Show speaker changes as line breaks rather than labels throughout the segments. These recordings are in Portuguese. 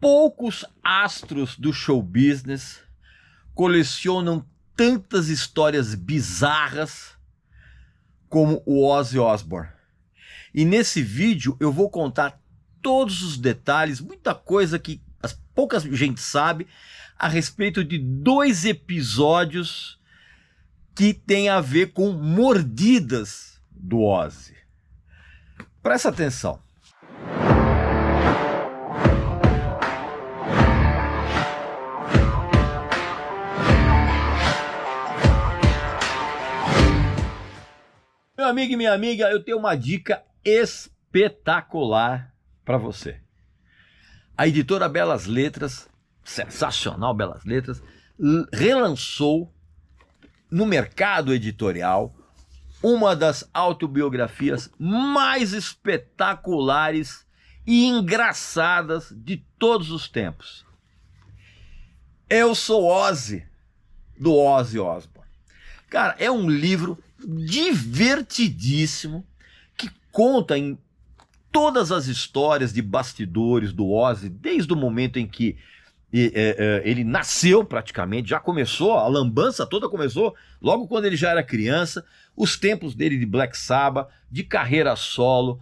Poucos astros do show business colecionam tantas histórias bizarras como o Ozzy Osbourne. E nesse vídeo eu vou contar todos os detalhes, muita coisa que pouca gente sabe a respeito de 2 episódios que tem a ver com mordidas do Ozzy. Presta atenção. Meu amigo e minha amiga, eu tenho uma dica espetacular para você. A editora Belas Letras, sensacional Belas Letras, relançou no mercado editorial uma das autobiografias mais espetaculares e engraçadas de todos os tempos. Eu Sou Ozzy, do Ozzy Osbourne. Cara, é um livro divertidíssimo que conta em todas as histórias de bastidores do Ozzy, desde o momento em que ele nasceu praticamente, já começou, a lambança toda começou logo quando ele já era criança, os tempos dele de Black Sabbath, de carreira solo,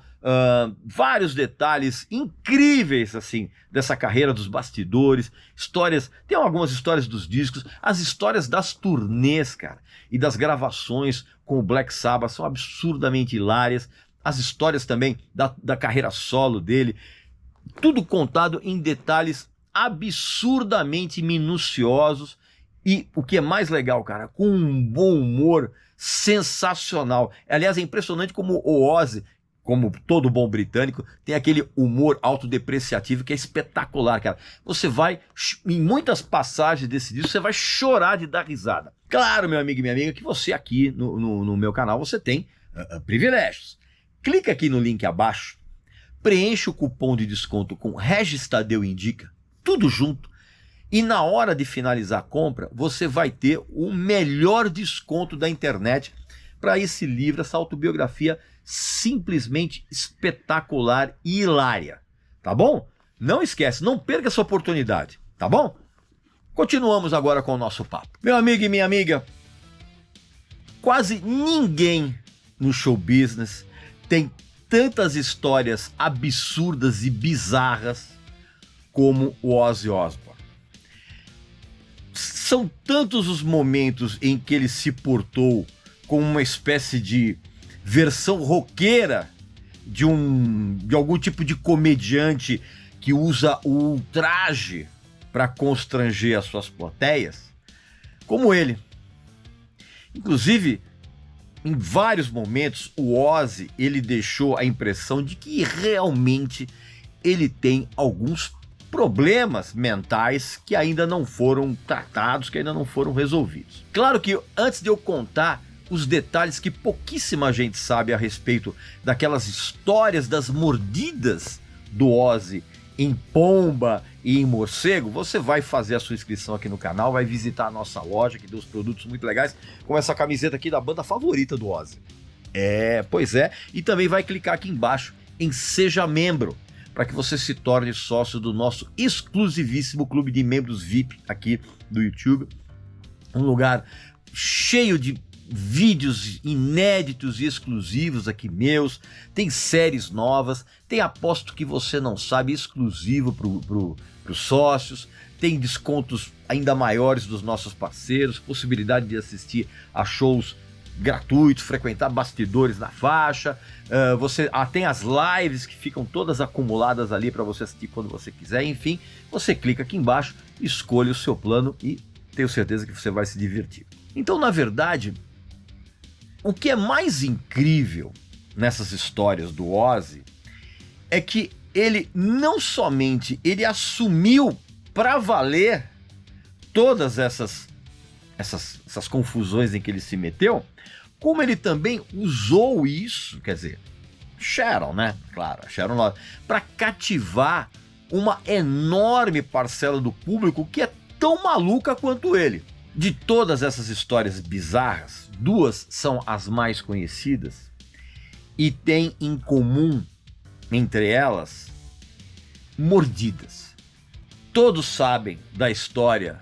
vários detalhes incríveis assim dessa carreira dos bastidores, histórias, tem algumas histórias dos discos, as histórias das turnês, cara, e das gravações com o Black Sabbath são absurdamente hilárias, as histórias também da carreira solo dele, tudo contado em detalhes absurdamente minuciosos e, o que é mais legal, cara, com um bom humor sensacional. Aliás, é impressionante como o Ozzy, como todo bom britânico, tem aquele humor autodepreciativo que é espetacular, cara. Você vai, em muitas passagens desse disco, você vai chorar de dar risada. Claro, meu amigo e minha amiga, que você aqui no meu canal, você tem privilégios. Clica aqui no link abaixo, preenche o cupom de desconto com Regis Tadeu Indica, tudo junto, e na hora de finalizar a compra, você vai ter o melhor desconto da internet para esse livro, essa autobiografia simplesmente espetacular e hilária, tá bom? Não esquece, não perca essa oportunidade, tá bom? Continuamos agora com o nosso papo. Meu amigo e minha amiga, quase ninguém no show business tem tantas histórias absurdas e bizarras como o Ozzy Osbourne. São tantos os momentos em que ele se portou como uma espécie de versão roqueira de algum tipo de comediante que usa o ultraje para constranger as suas plateias, como ele. Inclusive, em vários momentos, o Ozzy, ele deixou a impressão de que realmente ele tem alguns problemas mentais que ainda não foram tratados, que ainda não foram resolvidos. Claro que antes de eu contar os detalhes que pouquíssima gente sabe a respeito daquelas histórias das mordidas do Ozzy em pomba e em morcego, você vai fazer a sua inscrição aqui no canal, vai visitar a nossa loja que tem uns produtos muito legais, como essa camiseta aqui da banda favorita do Ozzy. Pois é, e também vai clicar aqui embaixo em Seja Membro, para que você se torne sócio do nosso exclusivíssimo clube de membros VIP aqui do YouTube. Um lugar cheio de vídeos inéditos e exclusivos aqui meus, tem séries novas, tem Aposto Que Você Não Sabe exclusivo para os sócios, tem descontos ainda maiores dos nossos parceiros, possibilidade de assistir a shows gratuitos, frequentar bastidores na faixa, você tem as lives que ficam todas acumuladas ali para você assistir quando você quiser, enfim, você clica aqui embaixo, escolhe o seu plano e tenho certeza que você vai se divertir. Então, na verdade, o que é mais incrível nessas histórias do Ozzy é que ele não somente ele assumiu para valer todas essas confusões em que ele se meteu, como ele também usou isso, quer dizer, Sharon, né? Claro, Sharon, para cativar uma enorme parcela do público que é tão maluca quanto ele. De todas essas histórias bizarras, 2 são as mais conhecidas e têm em comum, entre elas, mordidas. Todos sabem da história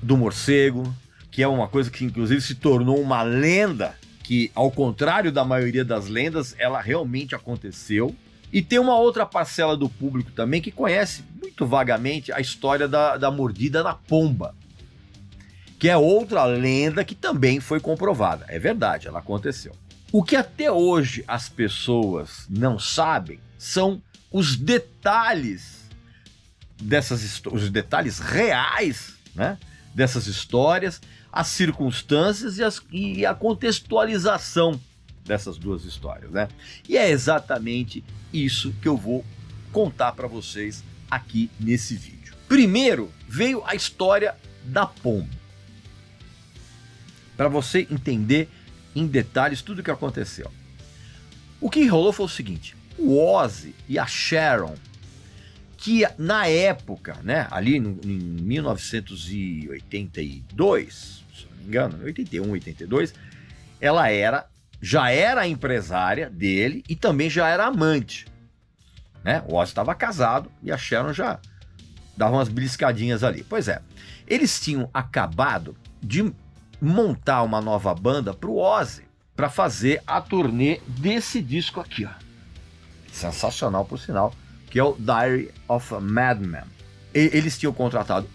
do morcego, que é uma coisa que inclusive se tornou uma lenda, que ao contrário da maioria das lendas, ela realmente aconteceu. E tem uma outra parcela do público também que conhece muito vagamente a história da mordida na pomba, que é outra lenda que também foi comprovada. É verdade, ela aconteceu. O que até hoje as pessoas não sabem são os detalhes os detalhes reais, né, dessas histórias, as circunstâncias e a contextualização dessas duas histórias, né? E é exatamente isso que eu vou contar para vocês aqui nesse vídeo. Primeiro veio a história da pomba, para você entender em detalhes tudo o que aconteceu. O que rolou foi o seguinte: o Ozzy e a Sharon, que na época, né, ali em 1982, se não me engano, 81, 82, ela já era empresária dele e também já era amante, né? O Ozzy estava casado e a Sharon já dava umas beliscadinhas ali. Pois é, eles tinham acabado de montar uma nova banda para o Ozzy, para fazer a turnê desse disco aqui, ó. Sensacional, por sinal, que é o Diary of a Madman. Eles tinham contratado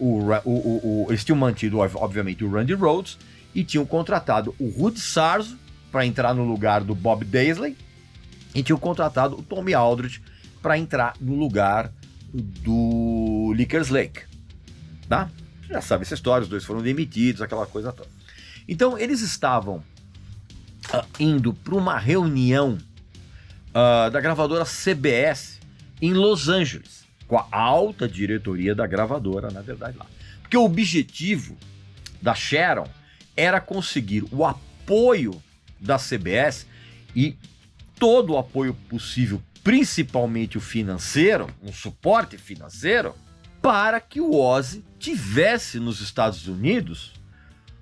eles tinham mantido, obviamente, o Randy Rhoads e tinham contratado o Rudy Sarzo para entrar no lugar do Bob Daisley e tinham contratado o Tommy Aldridge para entrar no lugar do Lickers Lake, tá? Já sabe essa história, os dois foram demitidos, aquela coisa toda. Então eles estavam indo para uma reunião da gravadora CBS em Los Angeles, com a alta diretoria da gravadora, na verdade, lá. Porque o objetivo da Sharon era conseguir o apoio da CBS e todo o apoio possível, principalmente o financeiro, um suporte financeiro, para que o Ozzy tivesse nos Estados Unidos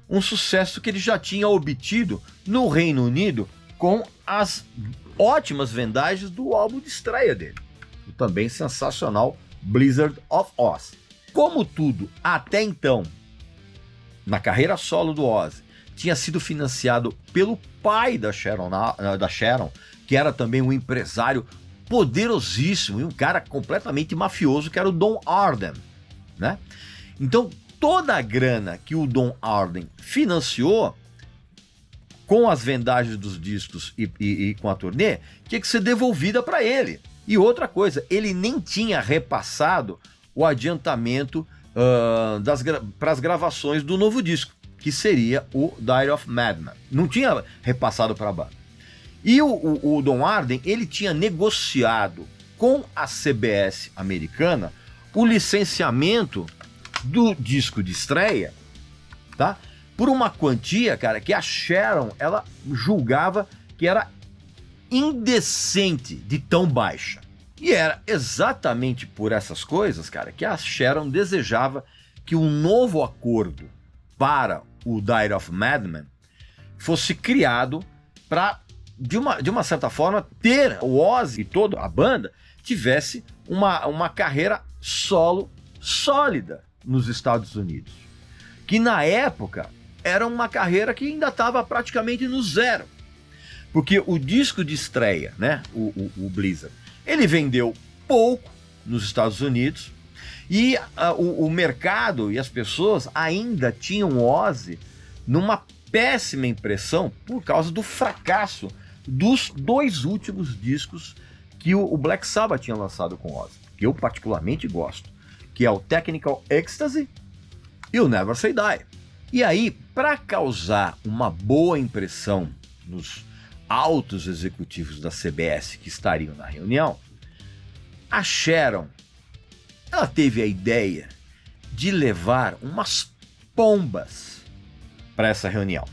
um sucesso que ele já tinha obtido no Reino Unido com as ótimas vendagens do álbum de estreia dele, o também sensacional Blizzard of Ozz. Como tudo até então na carreira solo do Ozzy tinha sido financiado pelo pai da Sharon, que era também um empresário poderosíssimo e um cara completamente mafioso, que era o Don Arden, né? Então toda a grana que o Don Arden financiou com as vendagens dos discos e com a turnê tinha que ser devolvida para ele. E outra coisa, ele nem tinha repassado o adiantamento para as gravações do novo disco, que seria o Diary of Madman. Não tinha repassado para a banda. E o Don Arden, ele tinha negociado com a CBS americana o licenciamento do disco de estreia, tá? Por uma quantia, cara, que a Sharon, ela julgava que era indecente de tão baixa. E era exatamente por essas coisas, cara, que a Sharon desejava que um novo acordo para o Diary of Madman fosse criado para, de uma certa forma, ter o Ozzy e toda a banda tivesse uma carreira solo sólida nos Estados Unidos. Que na época era uma carreira que ainda estava praticamente no zero. Porque o disco de estreia, né, o Blizzard, ele vendeu pouco nos Estados Unidos e o mercado e as pessoas ainda tinham o Ozzy numa péssima impressão por causa do fracasso dos dois últimos discos que o Black Sabbath tinha lançado com o Ozzy, que eu particularmente gosto, que é o Technical Ecstasy e o Never Say Die. E aí, para causar uma boa impressão nos altos executivos da CBS que estariam na reunião, a Sharon, ela teve a ideia de levar umas pombas para essa reunião.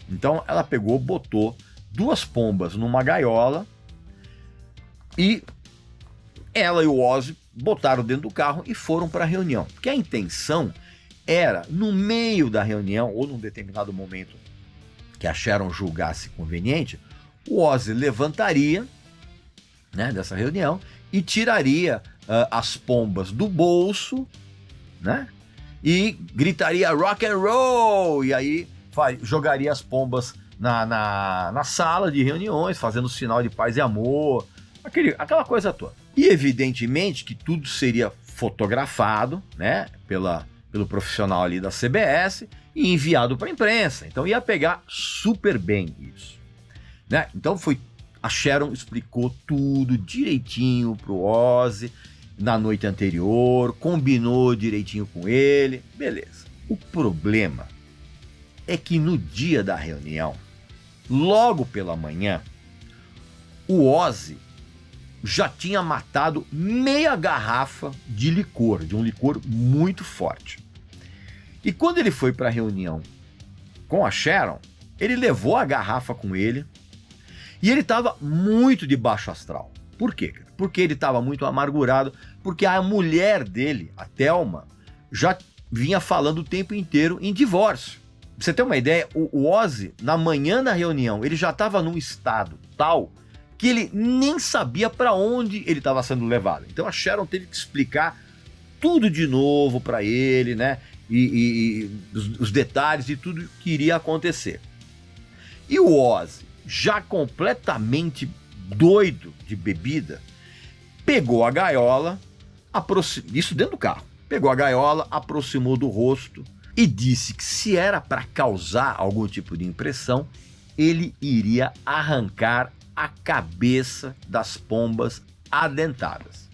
Então ela pegou, botou 2 pombas numa gaiola e ela e o Ozzy botaram dentro do carro e foram para a reunião. Porque a intenção era, no meio da reunião ou num determinado momento que a Sharon julgasse conveniente, o Ozzy levantaria, né, dessa reunião e tiraria as pombas do bolso né? E gritaria rock and roll, e aí jogaria as pombas na sala de reuniões, fazendo sinal de paz e amor, aquela coisa toda. E evidentemente que tudo seria fotografado, né, pelo profissional ali da CBS e enviado para a imprensa. Então ia pegar super bem isso, né? Então a Sharon explicou tudo direitinho pro Ozzy na noite anterior, combinou direitinho com ele, beleza. O problema é que no dia da reunião, logo pela manhã, o Ozzy já tinha matado meia garrafa de licor, de um licor muito forte. E quando ele foi para a reunião com a Sharon, ele levou a garrafa com ele e ele estava muito de baixo astral. Por quê? Porque ele estava muito amargurado, porque a mulher dele, a Thelma, já vinha falando o tempo inteiro em divórcio. Pra você ter uma ideia, o Ozzy, na manhã da reunião, ele já estava num estado tal que ele nem sabia para onde ele estava sendo levado. Então a Sharon teve que explicar tudo de novo para ele, né? E os detalhes de tudo que iria acontecer. E o Ozzy, já completamente doido de bebida, pegou a gaiola, isso dentro do carro, pegou a gaiola, aproximou do rosto e disse que se era para causar algum tipo de impressão, ele iria arrancar a cabeça das pombas adentadas.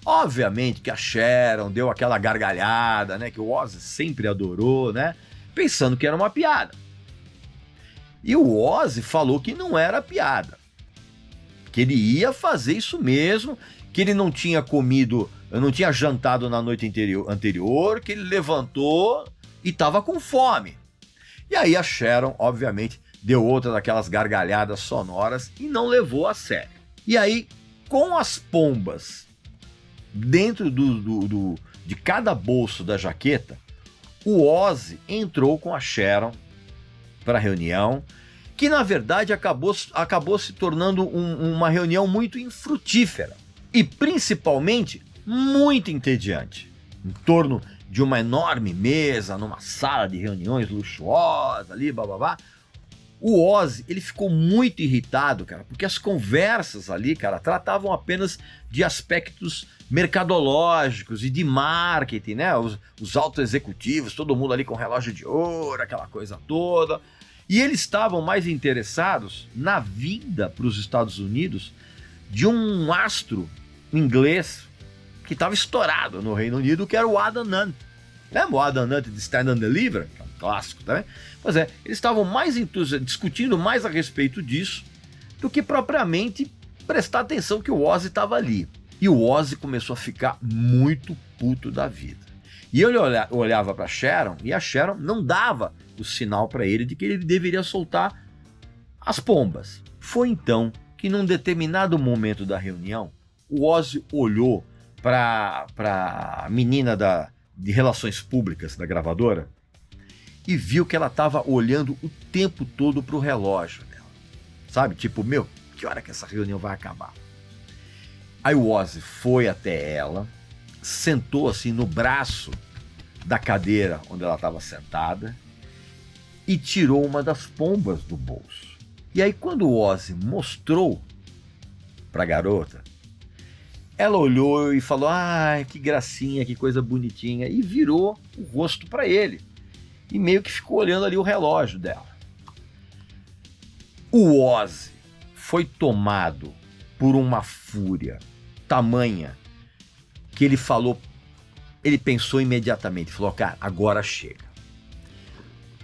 Obviamente que a Sharon deu aquela gargalhada, né, que o Ozzy sempre adorou, né, pensando que era uma piada. E o Ozzy falou que não era piada, que ele ia fazer isso mesmo, que ele não tinha comido, não tinha jantado na noite anterior, que ele levantou e estava com fome. E aí a Sharon, obviamente, deu outra daquelas gargalhadas sonoras e não levou a sério. E aí, com as pombas dentro de cada bolso da jaqueta, o Ozzy entrou com a Sharon para a reunião, que na verdade acabou se tornando uma reunião muito infrutífera e principalmente muito entediante. Em torno de uma enorme mesa, numa sala de reuniões luxuosa ali, bababá. O Ozzy, ele ficou muito irritado, cara, porque as conversas ali, cara, tratavam apenas de aspectos mercadológicos e de marketing, né? Os altos executivos, todo mundo ali com relógio de ouro, aquela coisa toda. E eles estavam mais interessados na vinda para os Estados Unidos de um astro inglês que estava estourado no Reino Unido, que era o Adam Ant. Lembra o Adam Ant de Stand and Deliver? Que é um clássico também. Pois é, eles estavam mais discutindo mais a respeito disso do que propriamente prestar atenção que o Ozzy estava ali. E o Ozzy começou a ficar muito puto da vida. E ele olhava para Sharon e a Sharon não dava o sinal para ele de que ele deveria soltar as pombas. Foi então que num determinado momento da reunião, o Ozzy olhou para a menina de relações públicas da gravadora e viu que ela estava olhando o tempo todo pro relógio dela. Sabe? Tipo, meu, que hora que essa reunião vai acabar? Aí o Ozzy foi até ela, sentou assim no braço da cadeira onde ela estava sentada e tirou uma das pombas do bolso. E aí quando o Ozzy mostrou para a garota, ela olhou e falou: "Ai, que gracinha, que coisa bonitinha", e virou o rosto para ele. E meio que ficou olhando ali o relógio dela. O Ozzy foi tomado por uma fúria tamanha que ele pensou imediatamente, falou: "Cara, agora chega".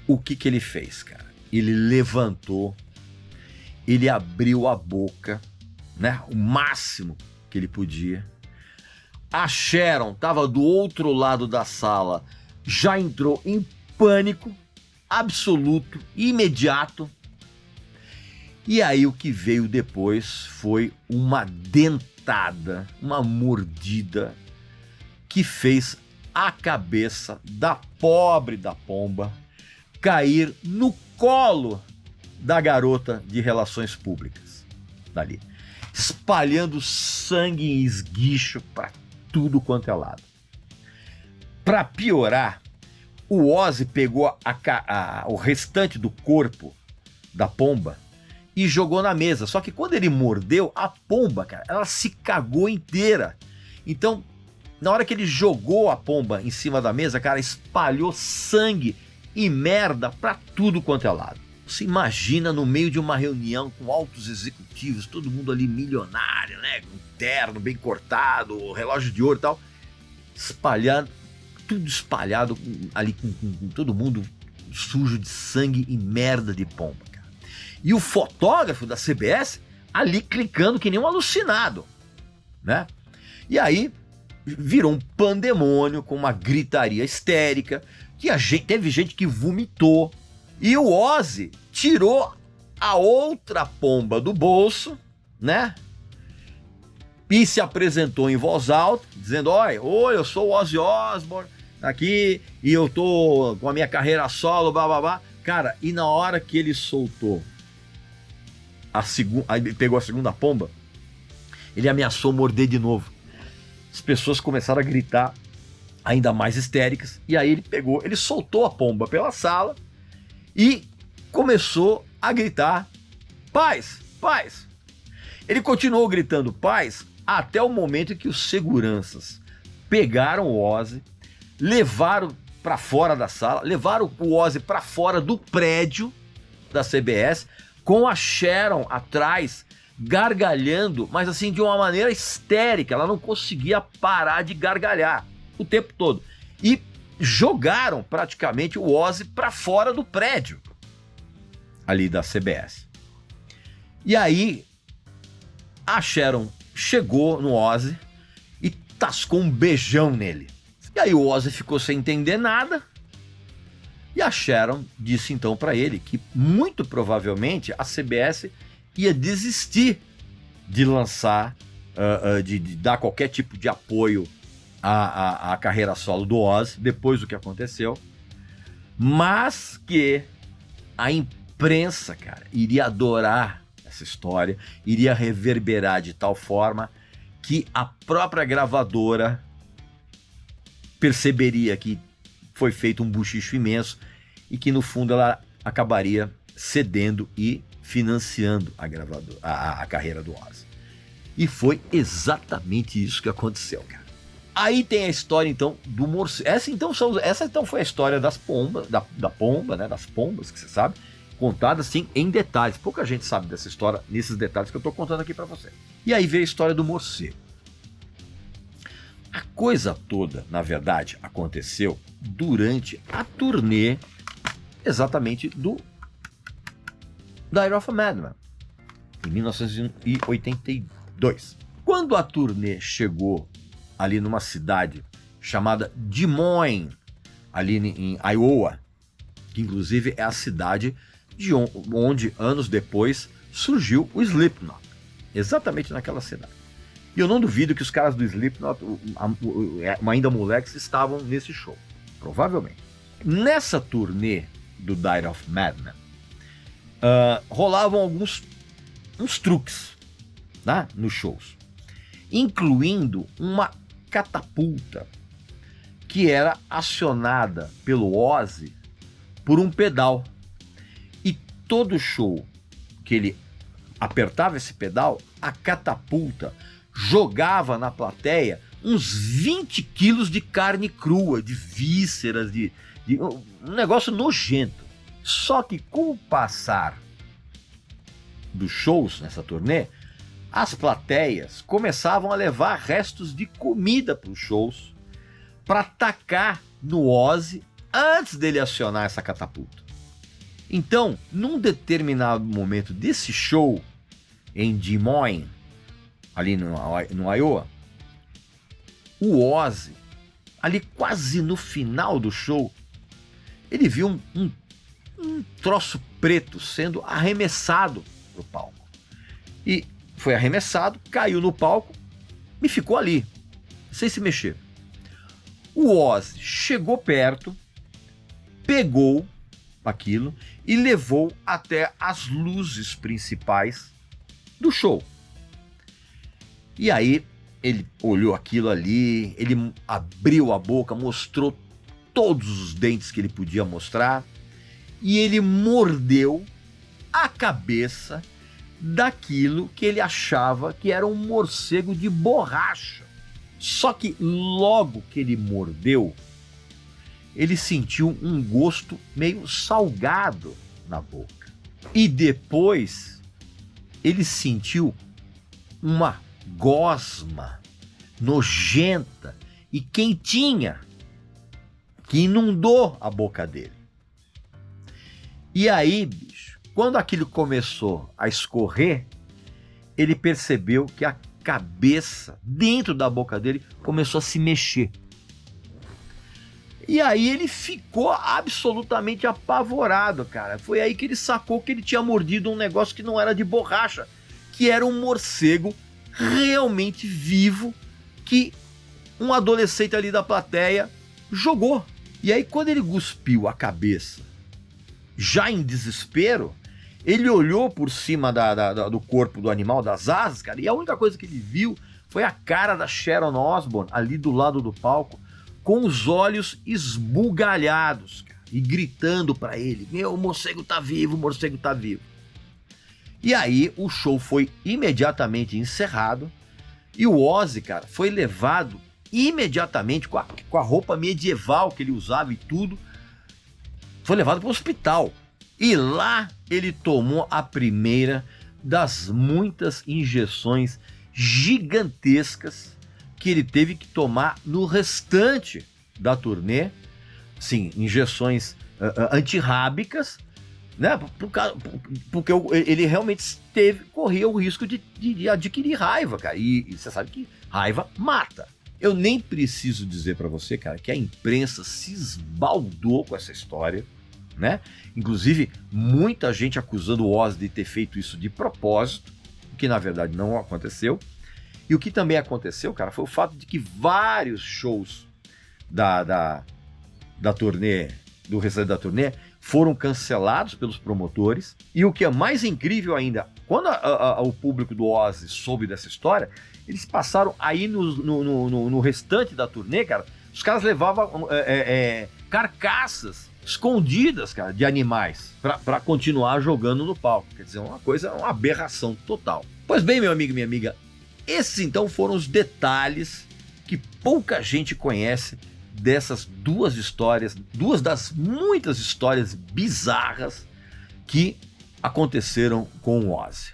O que ele fez, cara? Ele levantou, ele abriu a boca, né, o máximo que ele podia. A Sharon estava do outro lado da sala, já entrou em pânico absoluto, imediato. E aí o que veio depois foi uma dentada, uma mordida que fez a cabeça da pobre da pomba cair no colo da garota de relações públicas dali, espalhando sangue e esguicho para tudo quanto é lado. Pra piorar, o Ozzy pegou o restante do corpo da pomba e jogou na mesa. Só que quando ele mordeu, a pomba, cara, ela se cagou inteira. Então, na hora que ele jogou a pomba em cima da mesa, cara, espalhou sangue e merda pra tudo quanto é lado. Você imagina no meio de uma reunião com altos executivos, todo mundo ali milionário, né? Com terno bem cortado, relógio de ouro e tal, espalhado, tudo espalhado ali com todo mundo sujo de sangue e merda de pomba, cara. E o fotógrafo da CBS ali clicando que nem um alucinado, né? E aí virou um pandemônio com uma gritaria histérica, que teve gente que vomitou. E o Ozzy tirou a outra pomba do bolso, né? E se apresentou em voz alta, dizendo: oi, eu sou o Ozzy Osbourne, aqui, e eu tô com a minha carreira solo, blá blá blá. Cara, e na hora que ele soltou aí ele pegou a segunda pomba, ele ameaçou morder de novo. As pessoas começaram a gritar ainda mais histéricas, e aí ele soltou a pomba pela sala e começou a gritar: paz, paz. Ele continuou gritando paz até o momento em que os seguranças pegaram o Ozzy, levaram para fora da sala, levaram o Ozzy para fora do prédio da CBS, com a Sharon atrás, gargalhando, mas assim de uma maneira histérica. Ela não conseguia parar de gargalhar o tempo todo. E jogaram praticamente o Ozzy para fora do prédio ali da CBS. E aí a Sharon chegou no Ozzy e tascou um beijão nele. E aí o Ozzy ficou sem entender nada. E a Sharon disse então para ele que muito provavelmente a CBS ia desistir de lançar, de dar qualquer tipo de apoio à carreira solo do Ozzy depois do que aconteceu, mas que a imprensa, cara, iria adorar essa história, iria reverberar de tal forma que a própria gravadora perceberia que foi feito um buchicho imenso e que no fundo ela acabaria cedendo e financiando a carreira do Ozzy. E foi exatamente isso que aconteceu, cara. Aí tem a história então do morcego. Essa então foi a história das pombas, da pomba, né, das pombas, que você sabe, contada assim em detalhes. Pouca gente sabe dessa história nesses detalhes que eu tô contando aqui para você. E aí veio a história do morcego. A coisa toda, na verdade, aconteceu durante a turnê exatamente do Diary of a Madman, em 1982. Quando a turnê chegou ali numa cidade chamada Des Moines, ali em Iowa, que inclusive é a cidade de onde anos depois surgiu o Slipknot, exatamente naquela cidade. E eu não duvido que os caras do Slipknot, ainda moleques, estavam nesse show. Provavelmente. Nessa turnê do Diary of Madman, rolavam uns truques, né, nos shows. Incluindo uma catapulta que era acionada pelo Ozzy por um pedal. E todo show que ele apertava esse pedal, a catapulta jogava na plateia uns 20 quilos de carne crua, de vísceras, de um negócio nojento. Só que com o passar dos shows nessa turnê, as plateias começavam a levar restos de comida para os shows para tacar no Ozzy antes dele acionar essa catapulta. Então, num determinado momento desse show em Des Moines, ali no Iowa, o Ozzy, ali quase no final do show, ele viu um troço preto sendo arremessado pro palco. E foi arremessado, caiu no palco e ficou ali, sem se mexer. O Ozzy chegou perto, pegou aquilo e levou até as luzes principais do show. E aí Ele olhou aquilo ali, ele abriu a boca, mostrou todos os dentes que ele podia mostrar e ele mordeu a cabeça daquilo que ele achava que era um morcego de borracha. Só que logo que ele mordeu, ele sentiu um gosto meio salgado na boca. E depois ele sentiu uma gosma nojenta e quentinha que inundou a boca dele. E aí, bicho, quando aquilo começou a escorrer, ele percebeu que a cabeça dentro da boca dele começou a se mexer. E aí ele ficou absolutamente apavorado, cara. Foi aí que ele sacou que ele tinha mordido um negócio que não era de borracha, que era um morcego realmente vivo que um adolescente ali da plateia jogou. E aí quando ele cuspiu a cabeça, já em desespero, ele olhou por cima do corpo do animal, das asas, cara, e a única coisa que ele viu foi a cara da Sharon Osbourne ali do lado do palco, com os olhos esbugalhados, cara, e gritando pra ele: meu, o morcego tá vivo, o morcego tá vivo. E aí o show foi imediatamente encerrado e o Ozzy, cara, foi levado imediatamente com a roupa medieval que ele usava e tudo, foi levado para o hospital. E lá ele tomou a primeira das muitas injeções gigantescas que ele teve que tomar no restante da turnê. Sim, injeções antirrábicas, né? Porque ele realmente corria o risco de adquirir raiva, cara. E você sabe que raiva mata. Eu nem preciso dizer para você, cara, que a imprensa se esbaldou com essa história, né? Inclusive, muita gente acusando o Ozzy de ter feito isso de propósito, o que na verdade não aconteceu. E o que também aconteceu, cara, foi o fato de que vários shows da turnê, do restante da turnê, foram cancelados pelos promotores. E o que é mais incrível ainda, quando o público do Ozzy soube dessa história, eles passaram aí no restante da turnê, cara, os caras levavam carcaças escondidas, cara, de animais para continuar jogando no palco. Quer dizer, uma aberração total. Pois bem, meu amigo e minha amiga, esses então foram os detalhes que pouca gente conhece dessas duas histórias, duas das muitas histórias bizarras que aconteceram com o Ozzy.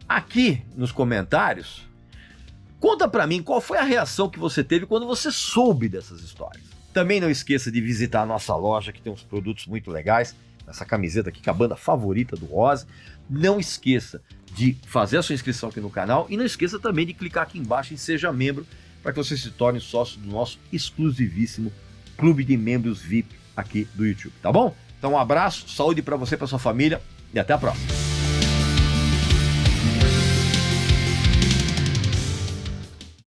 Aqui nos comentários, conta pra mim qual foi a reação que você teve quando você soube dessas histórias. Também não esqueça de visitar a nossa loja, que tem uns produtos muito legais. Essa camiseta aqui, que é a banda favorita do Ozzy. Não esqueça de fazer a sua inscrição aqui no canal e não esqueça também de clicar aqui embaixo em Seja Membro, para que você se torne sócio do nosso exclusivíssimo clube de membros VIP aqui do YouTube, tá bom? Então um abraço, saúde para você e para sua família e até a próxima.